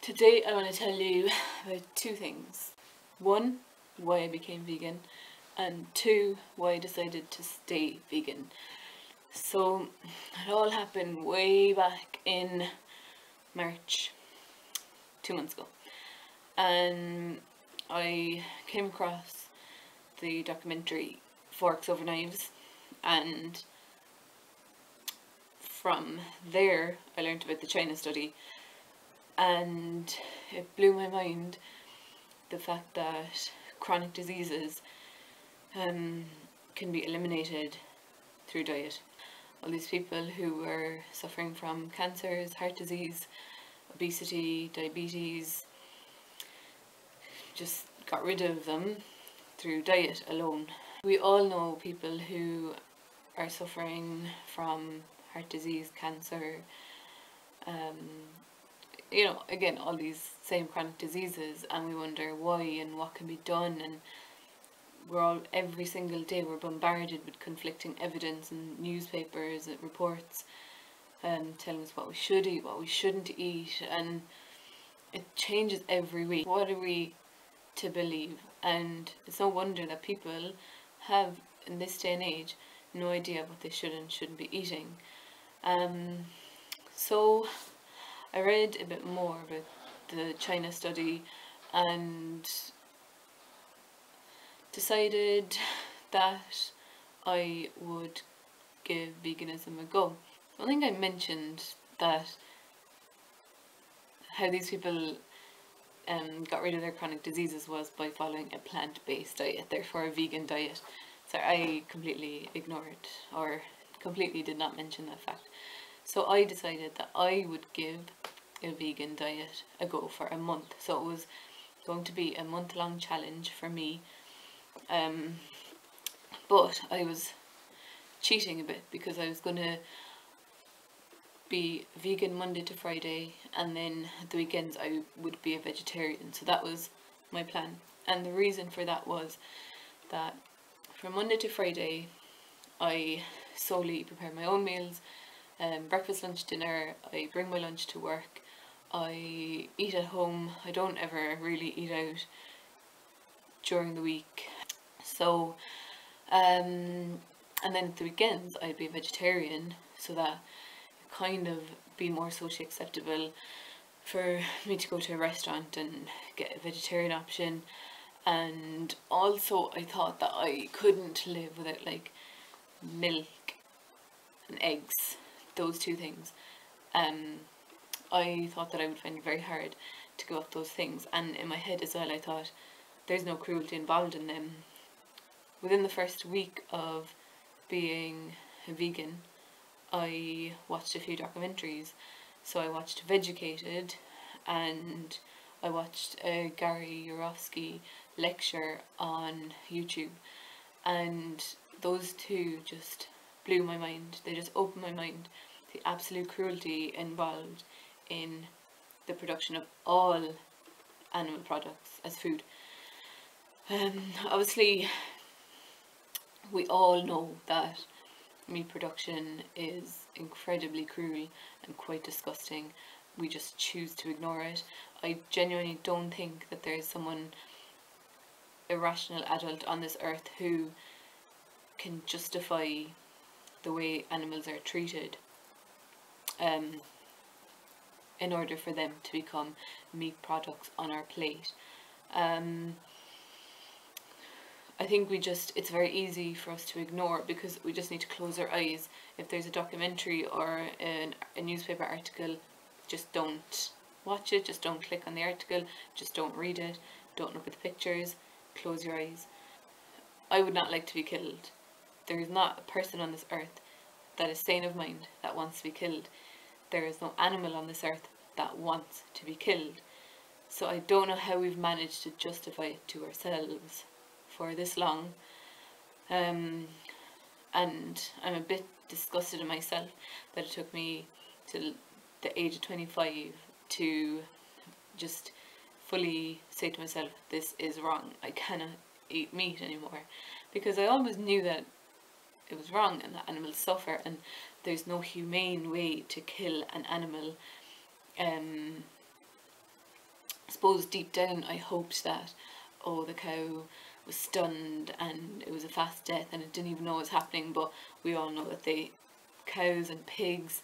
Today I want to tell you about two things. One, why I became vegan, and two, why I decided to stay vegan. So it all happened way back in March, 2 months ago, and I came across the documentary Forks Over Knives, and from there I learned about the China study, and it blew my mind, the fact that chronic diseases can be eliminated through diet. All these people who were suffering from cancers, heart disease, obesity, diabetes, just got rid of them through diet alone. We all know people who are suffering from heart disease, cancer, again, all these same chronic diseases, and we wonder why and what can be done, and every single day we're bombarded with conflicting evidence and newspapers and reports telling us what we should eat, what we shouldn't eat, and it changes every week. What are we to believe? And it's no wonder that people have, in this day and age, no idea what they should and shouldn't be eating. So I read a bit more about the China study and decided that I would give veganism a go. I think I mentioned that how these people got rid of their chronic diseases was by following a plant-based diet, therefore a vegan diet. So I completely ignored or completely did not mention that fact. So I decided that I would give a vegan diet a go for a month. So it was going to be a month-long challenge for me, but I was cheating a bit because I was going to be vegan Monday to Friday, and then at the weekends I would be a vegetarian. So that was my plan, and the reason for that was that from Monday to Friday I solely prepare my own meals, breakfast, lunch, dinner. I bring my lunch to work, I eat at home, I don't ever really eat out during the week. So and then at the weekends I'd be a vegetarian, so that it kind of be more socially acceptable for me to go to a restaurant and get a vegetarian option. And also I thought that I couldn't live without like milk and eggs, those two things. I thought that I would find it very hard to give up those things, and in my head as well I thought there's no cruelty involved in them. Within the first week of being a vegan, I watched a few documentaries. So I watched Vegucated, and I watched a Gary Yourofsky lecture on YouTube, and those two just blew my mind. They just opened my mind. The absolute cruelty involved in the production of all animal products as food. Obviously we all know that meat production is incredibly cruel and quite disgusting. We just choose to ignore it. I genuinely don't think that there is someone, irrational adult on this earth, who can justify the way animals are treated in order for them to become meat products on our plate. I think it's very easy for us to ignore, because we just need to close our eyes. If there's a documentary or a newspaper article, just don't watch it, just don't click on the article, just don't read it, don't look at the pictures, close your eyes. I would not like to be killed. There is not a person on this earth that is sane of mind that wants to be killed. There is no animal on this earth that wants to be killed. So I don't know how we've managed to justify it to ourselves for this long, and I'm a bit disgusted in myself that it took me till the age of 25 to just fully say to myself, this is wrong, I cannot eat meat anymore, because I always knew that it was wrong and that animals suffer, and there's no humane way to kill an animal suppose deep down I hoped that, oh, the cow was stunned and it was a fast death and it didn't even know what was happening. But we all know that cows and pigs,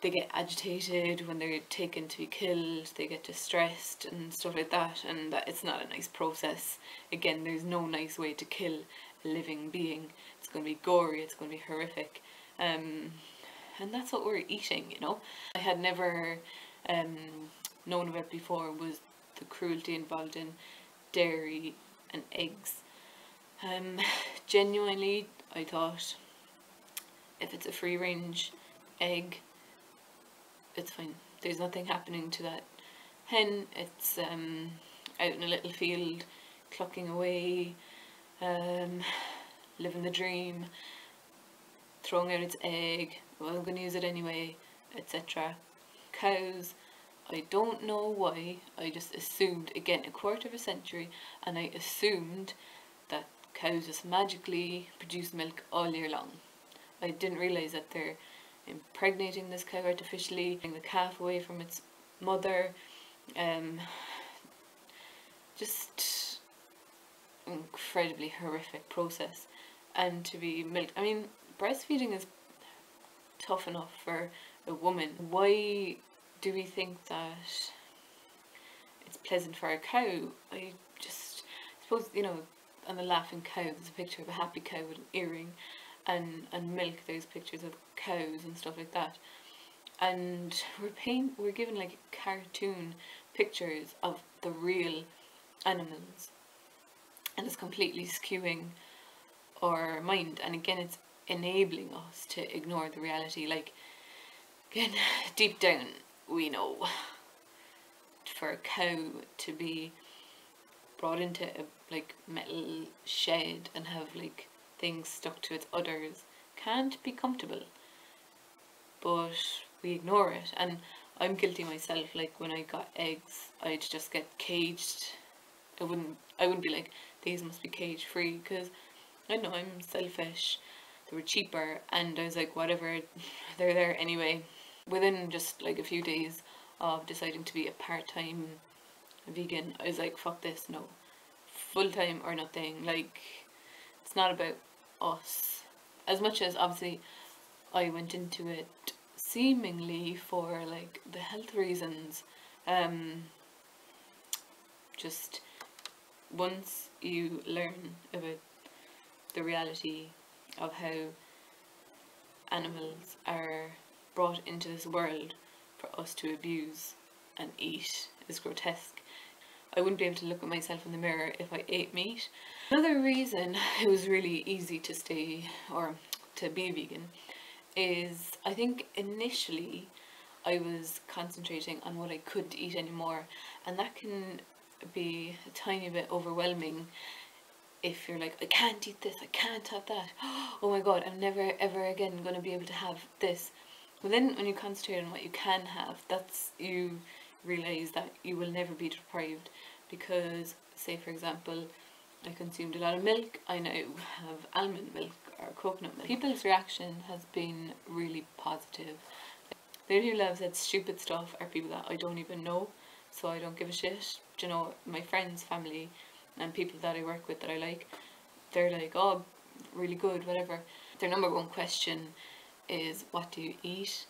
they get agitated when they're taken to be killed, they get distressed and stuff like that, and that it's not a nice process. Again, there's no nice way to kill a living being. It's going to be gory, it's going to be horrific, and that's what we're eating, you know. I had never known about before was the cruelty involved in dairy and eggs. Genuinely, I thought if it's a free range egg, it's fine. There's nothing happening to that hen. It's out in a little field, clucking away, living the dream, throwing out its egg. Well, I'm going to use it anyway, etc. Cows, I don't know why, I just assumed, again, a quarter of a century, and I assumed that cows just magically produce milk all year long. I didn't realise that they're impregnating this cow artificially, taking the calf away from its mother, just incredibly horrific process. And to be milked, I mean, breastfeeding is tough enough for a woman. Why do we think that it's pleasant for a cow? I just suppose, you know, on the laughing cow there's a picture of a happy cow with an earring, and milk, there's pictures of cows and stuff like that, and we're given like cartoon pictures of the real animals, and it's completely skewing our mind. And again, it's enabling us to ignore the reality. Like, again, deep down we know for a cow to be brought into a like metal shed and have like things stuck to its udders can't be comfortable, but we ignore it. And I'm guilty myself. Like, when I got eggs, I'd just get caged. I wouldn't be like, these must be cage free, because I know I'm selfish. They were cheaper, and I was like, whatever, they're there anyway. Within just like a few days of deciding to be a part-time vegan, I was like, fuck this, no, full-time or nothing. Like, it's not about us, as much as obviously I went into it seemingly for like the health reasons. Just once you learn about the reality of how animals are brought into this world for us to abuse and eat is grotesque. I wouldn't be able to look at myself in the mirror if I ate meat. Another reason it was really easy to stay or to be vegan is, I think initially I was concentrating on what I couldn't eat anymore, and that can be a tiny bit overwhelming if you're like, I can't eat this, I can't have that, oh my god, I'm never ever again going to be able to have this. But then when you concentrate on what you can have, that's, you realise that you will never be deprived. Because, say for example, I consumed a lot of milk, I now have almond milk or coconut milk. People's reaction has been really positive. The only people that have said stupid stuff are people that I don't even know, so I don't give a shit. Do you know, my friends, family, and people that I work with that I like, they're like, oh, really good, whatever. Their number one question is, what do you eat?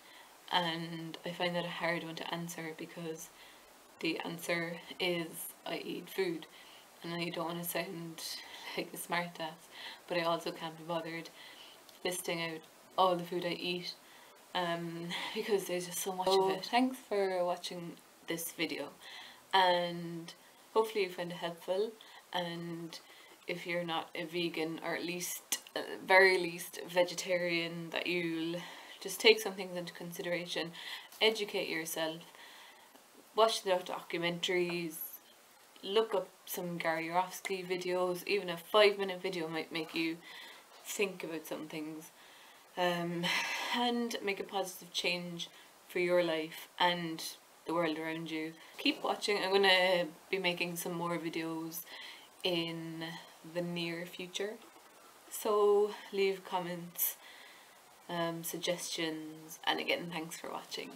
And I find that a hard one to answer, because the answer is, I eat food. And I don't want to sound like a smart ass, but I also can't be bothered listing out all the food I eat, because there's just so much of it. Thanks for watching this video, and hopefully you found it helpful. And if you're not a vegan, or at least, very least, vegetarian, that you'll just take some things into consideration, educate yourself, watch the documentaries, look up some Gary Yourofsky videos. Even a 5-minute video might make you think about some things, and make a positive change for your life and the world around you. Keep watching. I'm going to be making some more videos in the near future, so leave comments, suggestions, and again, thanks for watching.